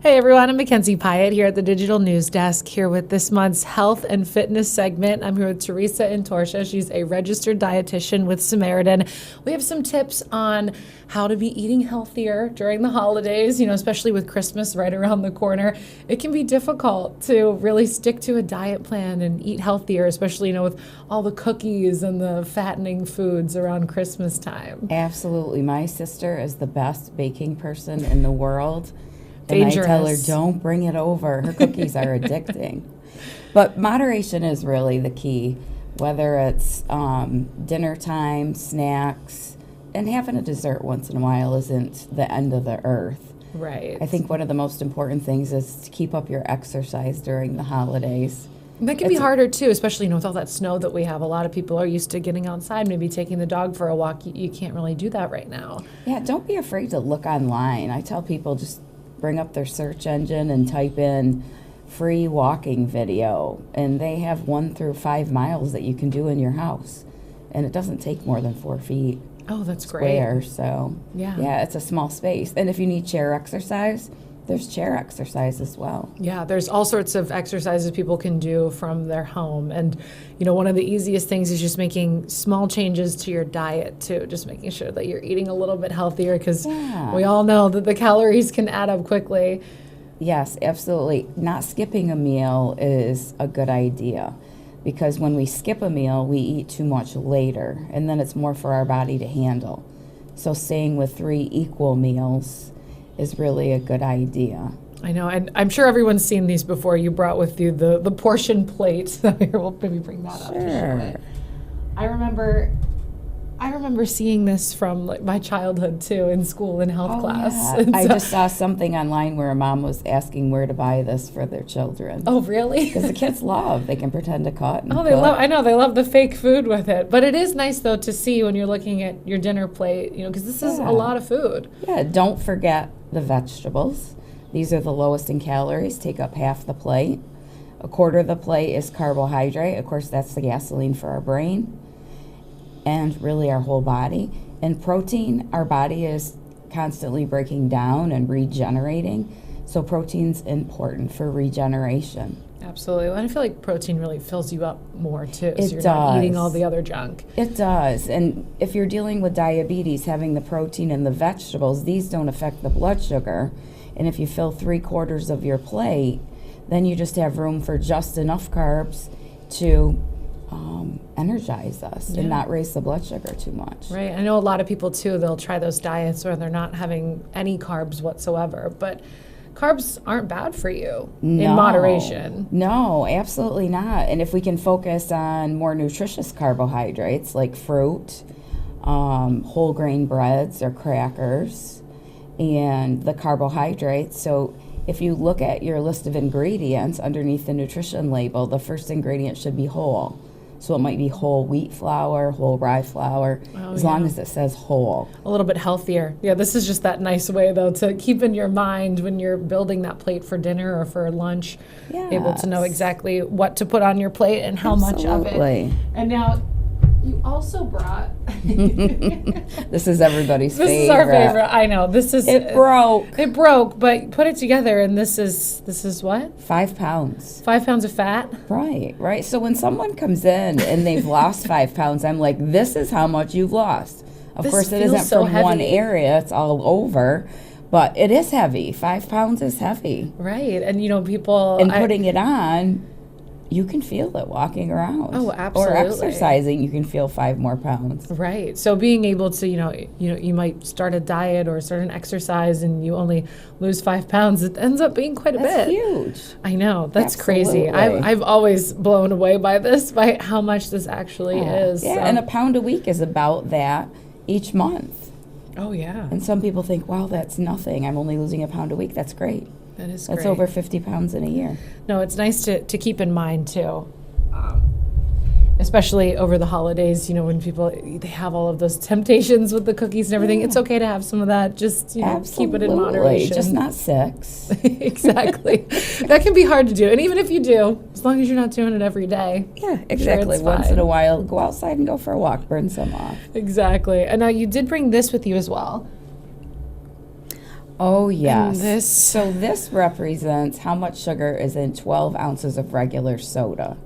Hey everyone, I'm Makenzie Piatt here at the Digital News Desk, here with this month's health and fitness segment. I'm here with Teresa Intorcia. She's a registered dietitian with Samaritan. We have some tips on how to be eating healthier during the holidays, especially with Christmas right around the corner. It can be difficult to really stick to a diet plan and eat healthier, especially, with all the cookies and the fattening foods around Christmas time. Absolutely. My sister is the best baking person in the world. Dangerous. And I tell her, don't bring it over. Her cookies are addicting. But moderation is really the key, whether it's dinner time, snacks, and having a dessert once in a while isn't the end of the earth. Right. I think one of the most important things is to keep up your exercise during the holidays. That can be harder too, especially with all that snow that we have. A lot of people are used to getting outside, maybe taking the dog for a walk. You can't really do that right now. Yeah, don't be afraid to look online. I tell people just bring up their search engine and type in free walking video, and they have 1 through 5 miles that you can do in your house, and it doesn't take more than 4 feet. Oh, that's square, great. So yeah, it's a small space. And if you need chair exercise, there's chair exercise as well. Yeah, there's all sorts of exercises people can do from their home. And, one of the easiest things is just making small changes to your diet, too. Just making sure that you're eating a little bit healthier, because we all know that the calories can add up quickly. Yes, absolutely. Not skipping a meal is a good idea, because when we skip a meal, we eat too much later, and then it's more for our body to handle. So staying with 3 equal meals is really a good idea. I know, and I'm sure everyone's seen these before. You brought with you the portion plate. So here, we'll maybe bring that up to show it. I remember seeing this from my childhood too, in school in health class. Yeah. I just saw something online where a mom was asking where to buy this for their children. Oh, really? Because the kids they can pretend to cut and they love the fake food with it. But it is nice though to see when you're looking at your dinner plate, because this is a lot of food. Yeah, don't forget the vegetables. These are the lowest in calories, take up half the plate. 1/4 of the plate is carbohydrate. Of course, that's the gasoline for our brain and really our whole body. And protein, our body is constantly breaking down and regenerating. So protein's important for regeneration. Absolutely. And I feel like protein really fills you up more too. So you're not eating all the other junk. It does. And if you're dealing with diabetes, having the protein and the vegetables, these don't affect the blood sugar. And if you fill 3/4 of your plate, then you just have room for just enough carbs to energize us and not raise the blood sugar too much. Right. I know a lot of people too, they'll try those diets where they're not having any carbs whatsoever, but carbs aren't bad for you in moderation. No, absolutely not. And if we can focus on more nutritious carbohydrates like fruit, whole grain breads or crackers, and the carbohydrates. So if you look at your list of ingredients underneath the nutrition label, the first ingredient should be whole. So it might be whole wheat flour, whole rye flour, as long as it says whole. A little bit healthier. Yeah, this is just that nice way, though, to keep in your mind when you're building that plate for dinner or for lunch, able to know exactly what to put on your plate and how much of it. And now, you also brought... This is everybody's favorite. This is our favorite. I know. It broke. It broke, but put it together, and this is what? 5 pounds. 5 pounds of fat? Right. So when someone comes in and they've lost 5 pounds, I'm like, this is how much you've lost. Of course, it isn't from one area. It's all over. But it is heavy. 5 pounds is heavy. Right. And, people... And putting it on... You can feel it walking around. Oh, absolutely. Or exercising, you can feel 5 more pounds. Right. So being able to, you might start a diet or start an exercise and you only lose 5 pounds. It ends up being quite a bit. That's huge. I know. That's crazy. I've always blown away by how much this actually is. Yeah, and a pound a week is about that each month. Oh, yeah. And some people think, wow, that's nothing. I'm only losing a pound a week. That's great. That's great. Over 50 pounds in a year. No, it's nice to keep in mind, too. Especially over the holidays, when people, they have all of those temptations with the cookies and everything. It's okay to have some of that. Just, keep it in moderation. Just not 6. Exactly. That can be hard to do. And even if you do, as long as you're not doing it every day. Yeah, exactly. Once in a while, go outside and go for a walk, burn some off. Exactly. And now you did bring this with you as well. Oh, yes. And this- So this represents how much sugar is in 12 ounces of regular soda.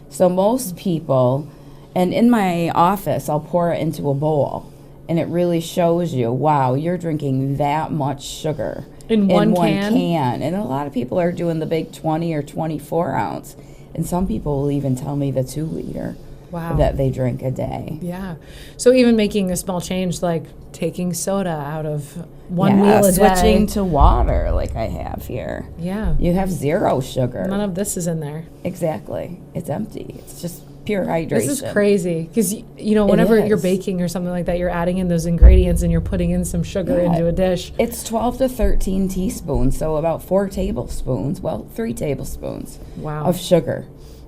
So most people, and in my office, I'll pour it into a bowl, and it really shows you, wow, you're drinking that much sugar In one can? And a lot of people are doing the big 20 or 24 ounce, and some people will even tell me the 2 liter. Wow. That they drink a day. Yeah. So even making a small change, like taking soda out of one meal a day. Switching to water like I have here. Yeah. You have 0 sugar. None of this is in there. Exactly. It's empty. It's just pure hydration. This is crazy because, whenever you're is. baking or something like that, you're adding in those ingredients and you're putting in some sugar into a dish. It's 12 to 13 teaspoons, so about 4 tablespoons, 3 tablespoons Wow. of sugar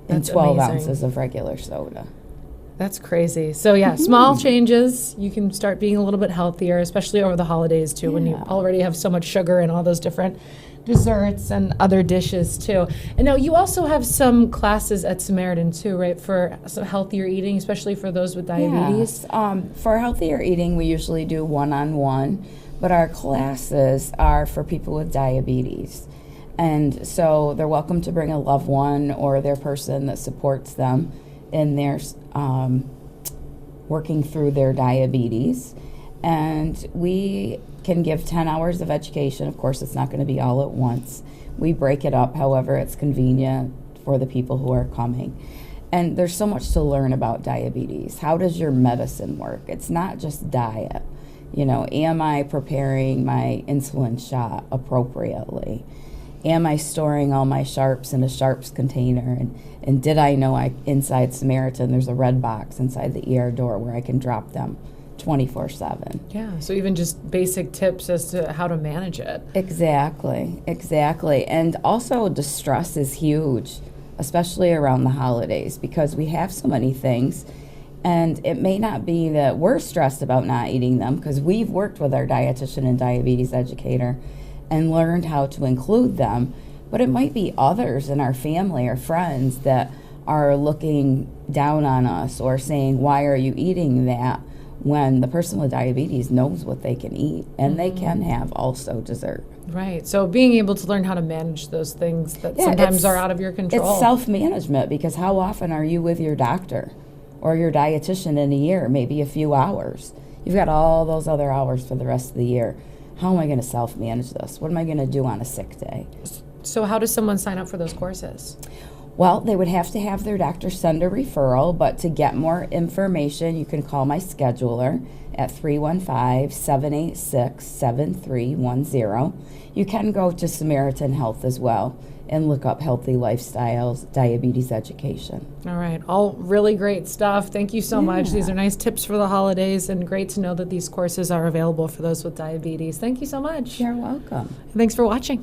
in That's 12 amazing. ounces of regular soda. That's crazy. So yeah, small changes. You can start being a little bit healthier, especially over the holidays too, when you Yeah. already have so much sugar and all those different desserts and other dishes too. And now you also have some classes at Samaritan too, right, for some healthier eating, especially for those with diabetes. Yes. For healthier eating, we usually do one-on-one, but our classes are for people with diabetes. And so they're welcome to bring a loved one or their person that supports them in their working through their diabetes. And we can give 10 hours of education. Of course, it's not going to be all at once. We break it up however it's convenient for the people who are coming. And there's so much to learn about diabetes. How does your medicine work? It's not just diet. Am I preparing my insulin shot appropriately? Am I storing all my sharps in a sharps container? And did I know inside Samaritan there's a red box inside the ER door where I can drop them 24/7? Yeah, so even just basic tips as to how to manage it. Exactly. And also distress is huge, especially around the holidays, because we have so many things. And it may not be that we're stressed about not eating them, because we've worked with our dietitian and diabetes educator and learned how to include them, but it might be others in our family or friends that are looking down on us or saying, why are you eating that, when the person with diabetes knows what they can eat, and they can have also dessert. Right. So being able to learn how to manage those things that sometimes are out of your control. It's self-management, because how often are you with your doctor or your dietitian in a year? Maybe a few hours. You've got all those other hours for the rest of the year. How am I going to self-manage this? What am I going to do on a sick day? So how does someone sign up for those courses? Well, they would have to have their doctor send a referral, but to get more information, you can call my scheduler at 315-786-7310. You can go to Samaritan Health as well and look up healthy lifestyles, diabetes education. All right. All really great stuff. Thank you so much. These are nice tips for the holidays, and great to know that these courses are available for those with diabetes. Thank you so much. You're welcome. Thanks for watching.